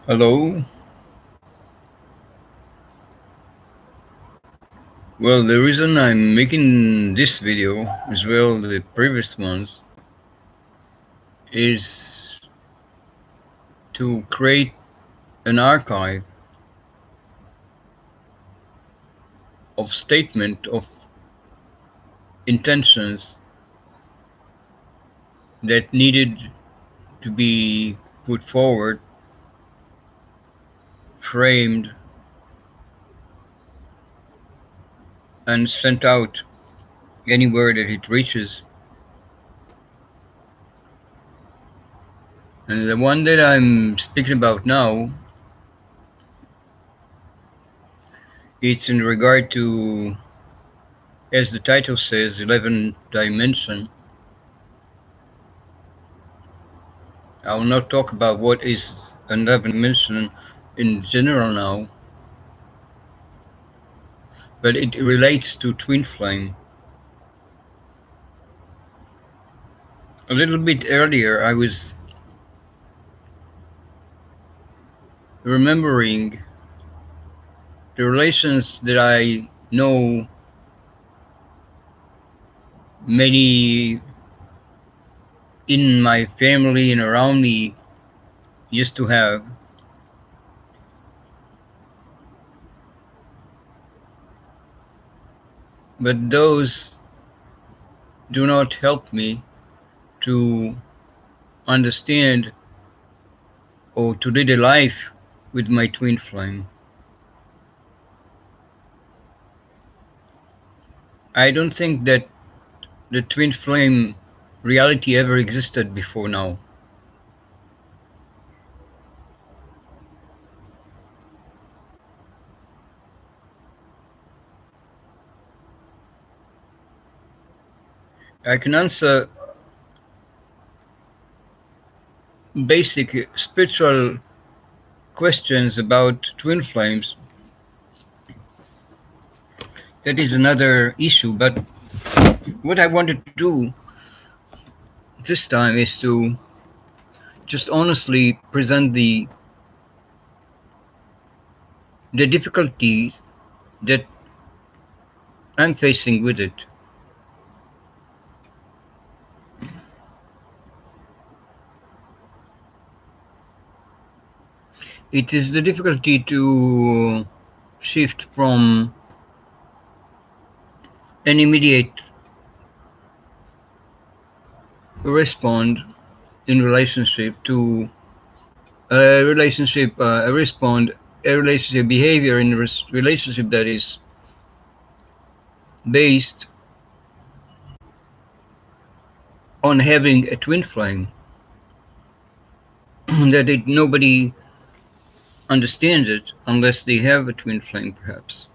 Hello. Well, the reason I'm making this video, as well the previous ones, is to create an archive of statement of intentions that needed to be put forward, framed, and sent out anywhere that it reaches. And the one that I'm speaking about now, it's in regard to, as the title says, 11 dimension. I will not talk about what is an 11 dimension in general now, but it relates to twin flame. A little bit earlier, I was remembering the relations that I know many in my family and around me used to have. But those do not help me to understand or to lead a life with my twin flame. I don't think that the twin flame reality ever existed before now. I can answer basic spiritual questions about twin flames. That is another issue, but what I wanted to do this time is to just honestly present the difficulties that I'm facing with it. It is the difficulty to shift from an immediate respond in relationship to a relationship, a respond, a relationship behavior in a relationship that is based on having a twin flame that nobody understands it unless they have a twin flame, perhaps.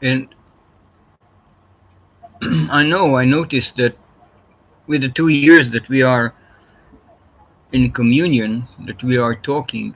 And I noticed that with the 2 years that we are in communion, that we are talking,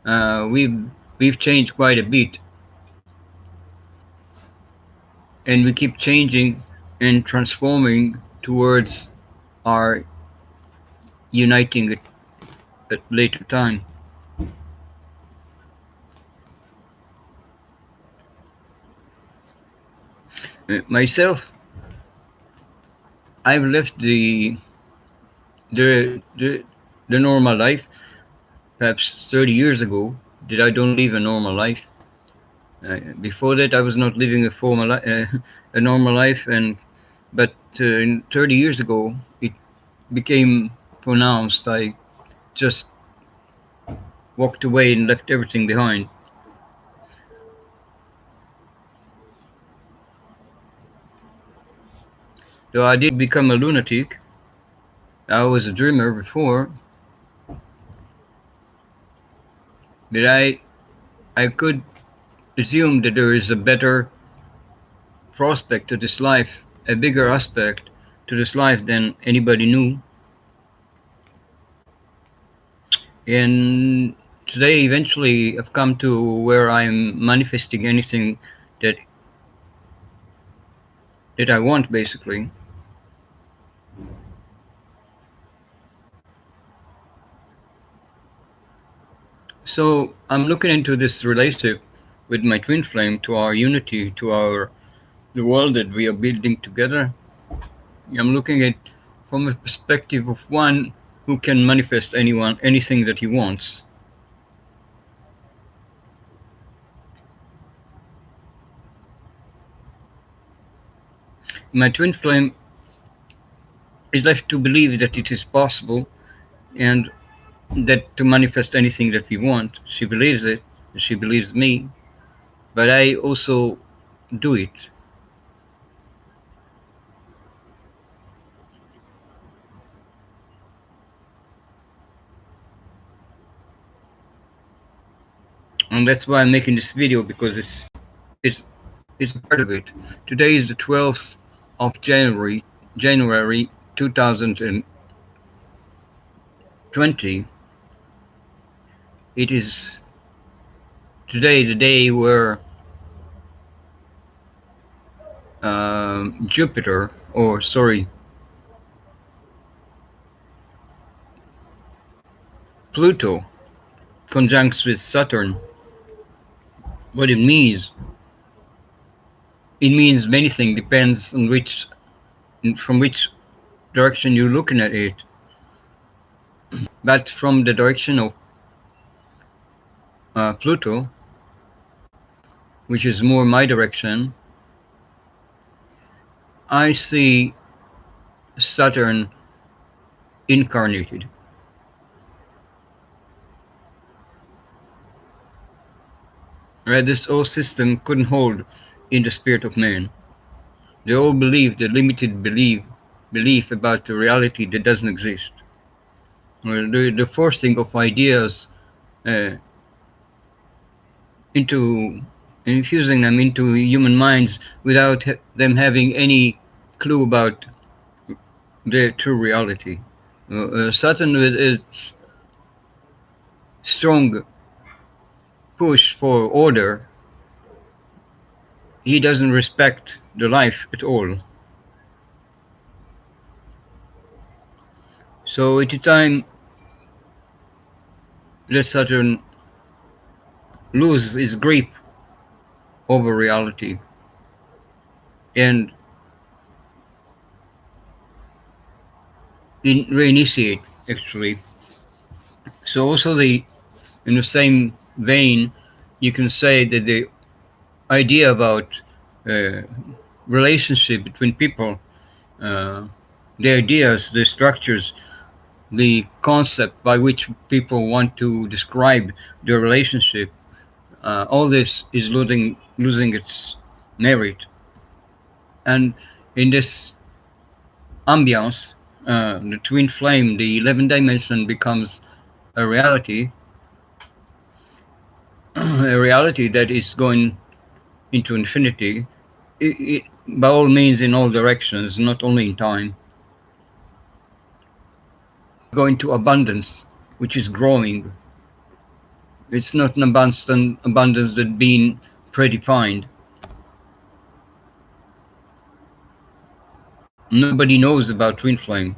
we've changed quite a bit, and we keep changing and transforming towards our uniting at later time. Myself, I've left the the the normal life perhaps 30 years ago. That I don't live a normal life. Before that, I was not living a normal life, and but 30 years ago, it became pronounced. I just walked away and left everything behind. Though I did become a lunatic, I was a dreamer before, but I could assume that there is a better prospect to this life a bigger aspect to this life than anybody knew. And today, eventually, I've come to where I'm manifesting anything that that I want, basically. So I'm looking into this relationship with my twin flame, to our unity, to our the world that we are building together. I'm looking at from a perspective of one who can manifest anything that he wants. My twin flame is left to believe that it is possible and that to manifest anything that we want. She believes it, she believes me, but I also do it. And that's why I'm making this video, because it's it's a part of it. Today is the 12th of January 2020. It is today the day where Jupiter, or sorry, Pluto conjuncts with Saturn. What it means many things, depends on from which direction you're looking at it. But from the direction of Pluto, which is more my direction, I see Saturn incarnated. Right, this whole system couldn't hold in the spirit of man. They all believe the limited belief about the reality that doesn't exist. The forcing of ideas uh, into infusing them into human minds without them having any clue about their true reality. Saturn, with its strong push for order, he doesn't respect the life at all. So at the time that Saturn loses its grip over reality and reinitiate, actually. So also in the same vein, you can say that the idea about uh, relationship between people, uh, the ideas, the structures, the concept by which people want to describe their relationship, all this is losing its merit. And in this ambiance, the twin flame, the 11 dimension becomes a reality, a reality that is going into infinity, by all means, in all directions, not only in time, going to abundance, which is growing. It's not an abundance that's been predefined. Nobody knows about twin flame.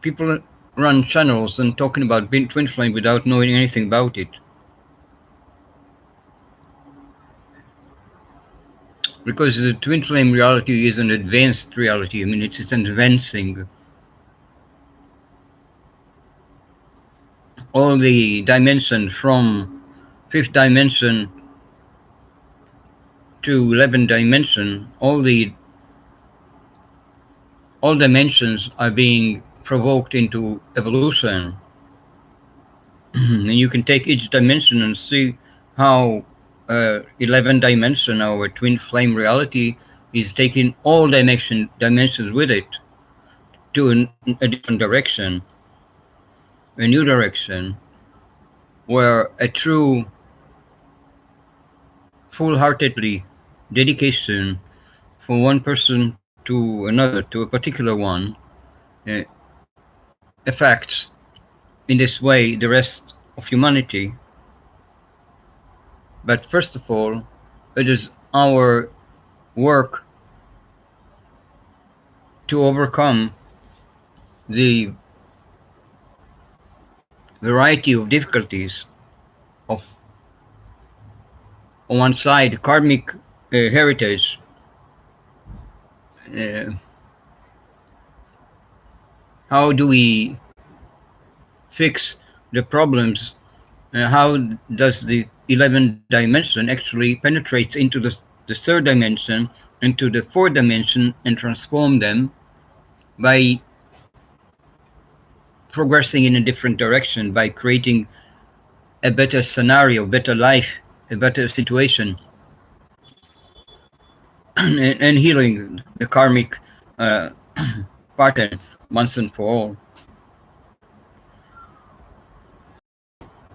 People run channels and talking about twin flame without knowing anything about it. Because the twin flame reality is an advanced reality. I mean, it's advancing. All the dimension from fifth dimension to 11 dimension, all dimensions are being provoked into evolution. And you can take each dimension and see how 11 dimension, our twin flame reality, is taking all dimensions with it to a different direction, a new direction, where a true full-heartedly dedication from one person to another, to a particular one, uh, affects in this way the rest of humanity. But first of all, it is our work to overcome the variety of difficulties of, on one side, karmic heritage. Uh, how do we fix the problems? How does the 11th dimension actually penetrates into the third dimension, into the fourth dimension, and transform them by progressing in a different direction, by creating a better scenario, better life, a better situation, and healing the karmic uh, pattern once and for all.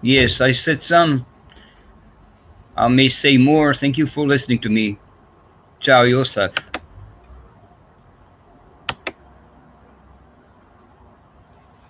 Yes, I said some. I may say more. Thank you for listening to me. Ciao, Josef.